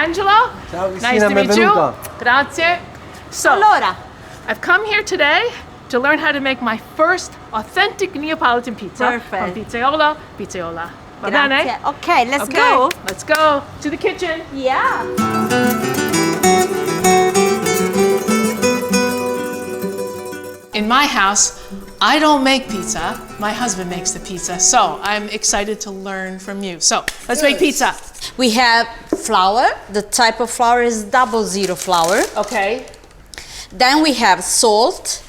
Angelo. Ciao Nice Cristina, to meet you. benvenuta. Grazie. So, Allora, I've come here today to learn how to make my first authentic Neapolitan pizza from Perfect. Pizzaiola. Va bene? grazie. Okay, let's Okay, go. let's go to the kitchen. Yeah. In my house, I don't make pizza. My husband makes the pizza. So I'm excited to learn from you. So let's make pizza. We have flour. The type of flour is 00 flour. Okay. Then we have salt,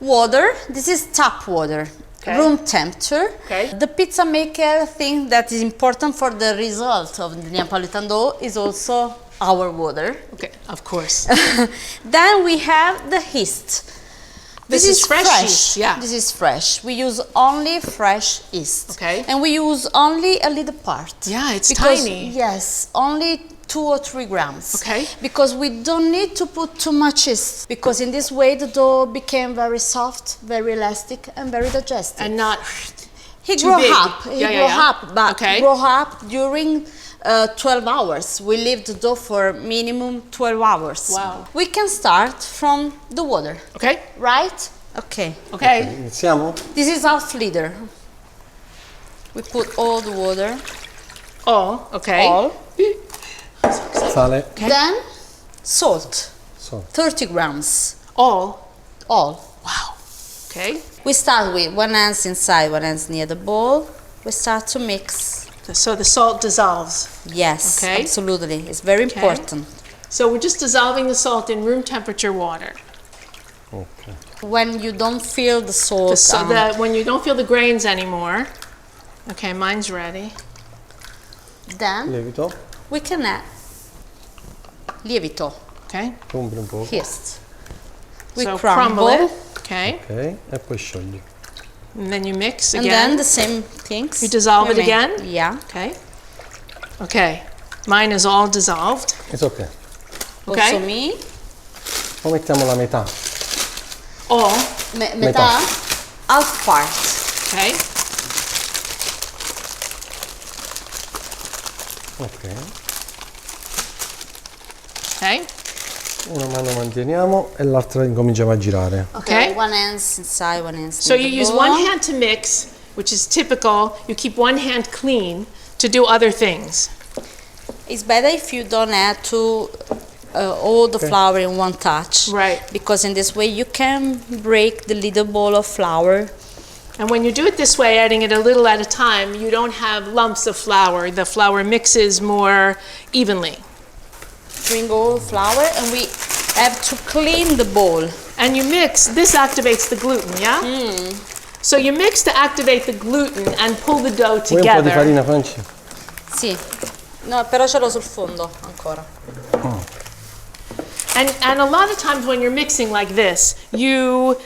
water. This is tap water. Okay. Room temperature. Okay. The pizza maker thing that is important for the result of the Neapolitan dough is also our water. Okay, of course. Then we have the yeast. This is fresh yeast, yeah. This is fresh. We use only fresh yeast. Okay. And we use only a little part. Yeah, it's because, tiny. Yes, only 2 or 3 grams. Okay. Because we don't need to put too much yeast. Because in this way the dough became very soft, very elastic, and very digestive. And not He too grew big. up. He Yeah, grew yeah, yeah. up, but Okay. grew up during 12 hours. We leave the dough for minimum 12 hours. Wow. We can start from the water, Okay. right? Okay. Okay. Iniziamo? This is half liter. We put all the water. All. Okay. All. Sale? Okay. Then salt. Salt. 30 grams. All. All. Wow. Okay. We start with one hand inside, one hand near the bowl. We start to mix. So the salt dissolves. Yes, Okay. absolutely. It's very Okay. important. So we're just dissolving the salt in room temperature water. Ok. When you don't feel the salt, So that when you don't feel the grains anymore. Okay, mine's ready. then Lievito? we can add lievito, Okay. Umbri un po'. yeast. We So crumble, it. Okay. Ok. E poi sciogli. And then you mix and again. then the same things. You dissolve we it make. again? Yeah. Okay. Okay. Mine is all dissolved. It's ok. Okay. Also me. Poi mettiamo la metà. All. Metà, half part. Okay. Ok. Okay. Una mano manteniamo e l'altra incominciamo a girare. Okay. One hand inside, one hand. So you use one hand to mix, which is typical. You keep one hand clean to do other things. It's better if you don't add to all the flour in one touch. Right. Because in this way you can break the little ball of flour. And when you do it this way, adding it a little at a time, you don't have lumps of flour. The flour mixes more evenly. Bring all the flour and we have to clean the bowl. And you mix, this activates the gluten, yeah? So you mix to activate the gluten and pull the dough Vuoi un po' di together. farina, Franci? Sì. No, però ce l'ho sul fondo ancora. And a lot of times when you're mixing like this, you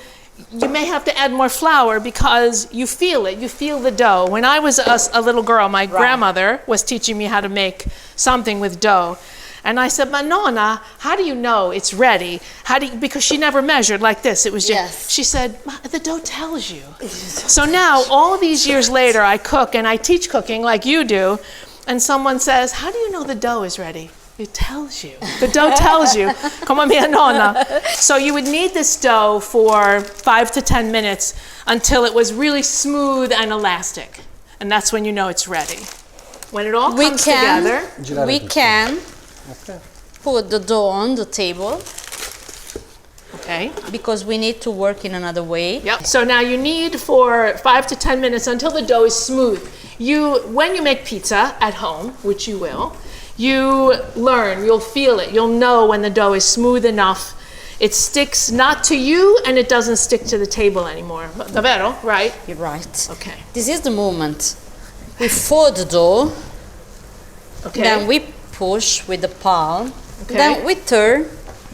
may have to add more flour because you feel it. You feel the dough. When I was a little girl, my grandmother was teaching me how to make something with dough. And I said, "Ma nonna, how do you know it's ready? Because she never measured like this. It was just, Yes. She said, the dough tells you. So now, all these years later, I cook and I teach cooking like you do. And someone says, how do you know the dough is ready? It tells you. The dough tells you. Come mia nonna. So you would knead this dough for 5 to 10 minutes until it was really smooth and elastic. And that's when you know it's ready. When it all comes together. We can put the dough on the table Okay. because we need to work in another way. Yep. So now you knead for 5 to 10 minutes until the dough is smooth. When you make pizza at home, which you will, you learn, you'll feel it, you'll know when the dough is smooth enough. It sticks not to you and it doesn't stick to the table anymore. Davvero? Right? You're right. Okay. This is the moment. We fold the dough, Okay. then we push with the palm, Okay. then we turn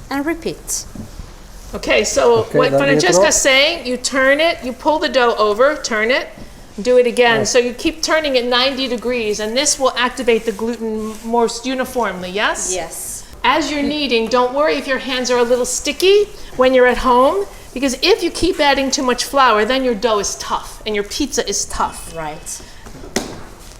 and repeat. Okay, so Okay, what da Francesca's dietro. saying, you turn it, you pull the dough over, turn it, do it again. So you keep turning it 90 degrees and this will activate the gluten more uniformly, yes? Yes. As you're kneading, don't worry if your hands are a little sticky when you're at home, because if you keep adding too much flour, then your dough is tough and your pizza is tough. Right.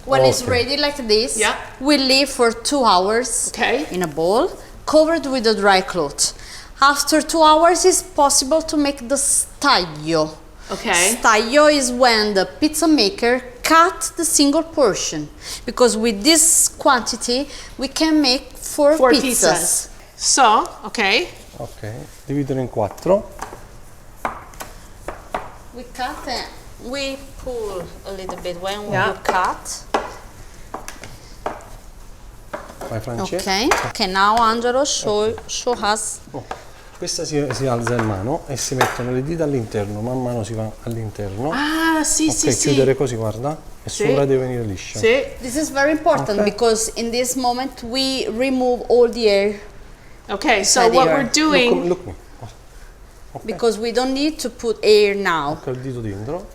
When it's Okay. ready like this, Yeah. we leave for 2 hours Okay. in a bowl, covered with a dry cloth. After 2 hours, it's possible to make the staglio. Okay. Staglio is when the pizza maker cut the single portion, because with this quantity we can make four pizzas. So, okay. Ok, dividono in 4. We cut and we pull a little bit when Yeah. you cut. Vai Francesca. Okay. Okay, now Angelo show us. Oh, questa si alza in mano e si mettono le dita all'interno, man mano si va all'interno. Ah, sì, Ok, sì, sì. chiudere così, guarda, e Sì. sopra deve venire liscia. Sì. This is very important Okay. because in this moment we remove all the air Okay, so Inside what here. we're doing, Look me. because we don't need to put air now. Con il dito dentro.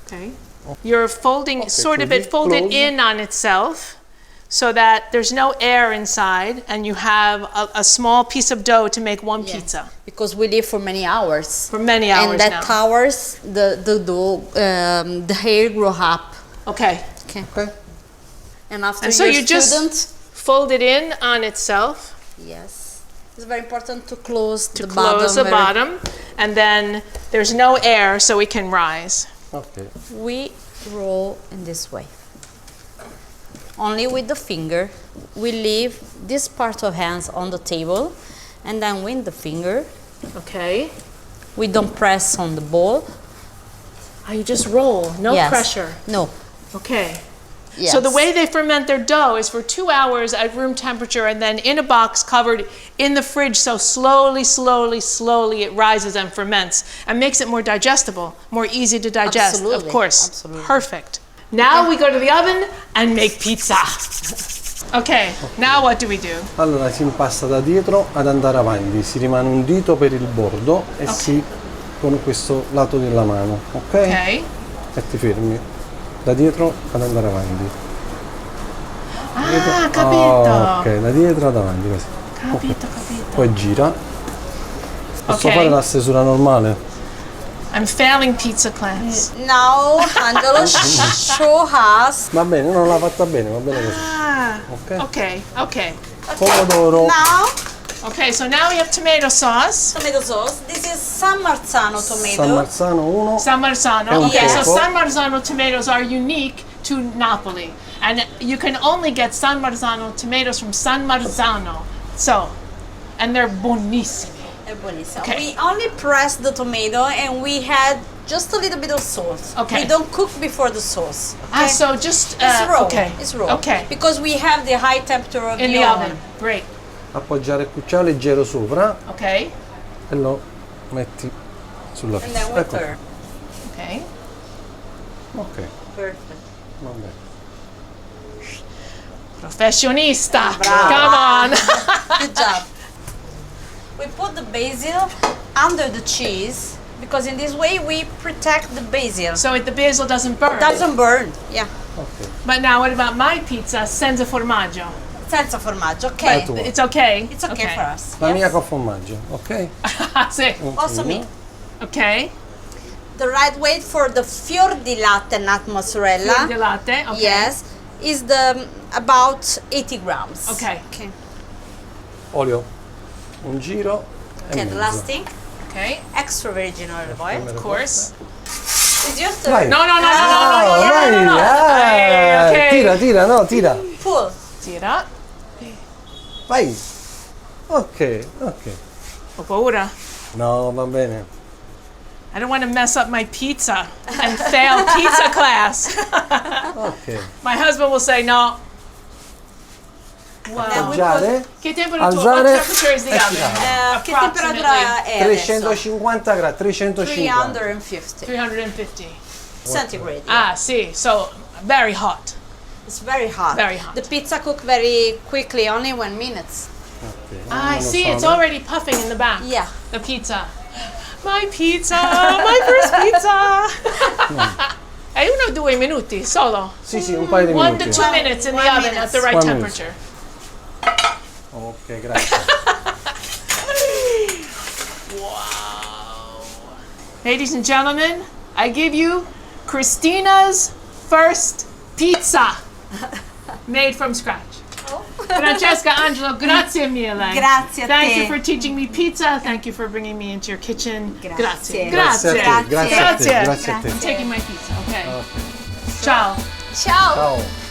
okay, you're folding, Okay, sort of chiudi, it folded close. in on itself so that there's no air inside and you have a small piece of dough to make one pizza Because we live for many hours. for many hours And that now. hours, the dough, the hair grow up. Okay, Okay. Ok? And after and so your you just student, fold it in on itself yes, it's very important to close to the close the very- bottom, and then there's no air so it can rise. Ok. We roll in this way. Only with the finger. We leave this part of hands on the table, and then with the finger, Okay, we don't press on the bowl. you just roll, no Yes. pressure. No. Okay. Yes. So the way they ferment their dough is for 2 hours at room temperature and then in a box covered in the fridge, so slowly, slowly, slowly it rises and ferments and makes it more digestible, more easy to digest, of Absolutely, course. absolutely. Perfect. Now we go to the oven and make pizza. Okay, now what do we do? Allora si impasta da dietro ad andare avanti, si rimane un dito per il bordo e si con questo lato della mano, ok? Okay. E ti fermi. Da dietro ad andare avanti. Ah, capito. Ok, da dietro ad avanti così. Capito, capito. Poi gira. Posso Ok. fare la stesura normale? I'm failing pizza class. Now Angelo show us. Va bene, non l'ha fatta bene, va bene così. Ah, Ok. okay, okay. Pomodoro. Now Okay, so now we have tomato sauce. tomato sauce. This is San Marzano tomato. San Marzano 1. San Marzano. È un Okay, so poco. San Marzano tomatoes are unique to Napoli. And you can only get San Marzano tomatoes from San Marzano. So, and they're buonissimi. È buonissimo. Okay. We only press the tomato and we had just a little bit of salt. Okay. We don't cook before the sauce. Ah, okay? so just, It's raw. okay. It's raw. Okay, Because we have the high temperature of in the oven. Great. Appoggiare il cucciolo leggero sopra Okay, e lo metti sulla And then pizza. we Ecco. turn. okay. Ok, Perfect. va bene. Professionista. Brava. Come on. Good job. We put the basil under the cheese because in this way we protect the basil. So the basil doesn't burn. Doesn't burn. Yeah. Ok. But now what about my pizza senza formaggio? Senza formaggio. Okay. tu. It's okay? It's okay, for us. La mia Yes. con formaggio, ok? Sì. Also me. Okay. The right weight for the fior di latte, not mozzarella. Fior di latte, okay. Yes, is the about 80 grams. Okay. Okay. Olio, un giro e Okay, the mezzo. last thing, Okay. extra virgin olive oil. Of course. It's your turn. Vai. No, no, no, no, no, no, Ah, no, no, vai, no, no. ah, Okay. tira, no, tira. Pull. Tira. Vai. Ok, ok. Ho paura. No, va bene. I don't want to mess up my pizza and fail pizza class. Ok. My husband will say no. Wow. Appoggiare, Che temperatura? What alzare temperature is the e oven? tirare. Che temperatura è adesso? 350 gradi, 350. 350 350. centigrade. Ah, see. So very hot. It's very hot. Very hot. The pizza cook very quickly, only 1 minute. Ok, I non lo see. so, It's no? already puffing in the back. Yeah. The pizza. My pizza. My first pizza. È 1 o 2 minuti solo. Sì, sì, un paio di 1 minuti. to 2 minutes in the 1 oven minute. at the right 1 minute. temperature. Ok, grazie. Wow. Ladies and gentlemen, I give you Christina's first pizza. Made from scratch. Francesca, Angelo, grazie mille. Grazie a Thank te. you for teaching me pizza. Thank you for bringing me into your kitchen. Grazie. Grazie. Grazie a te, grazie a te, Grazie. grazie a te. I'm taking my pizza, okay. Ciao. Ciao. Ciao.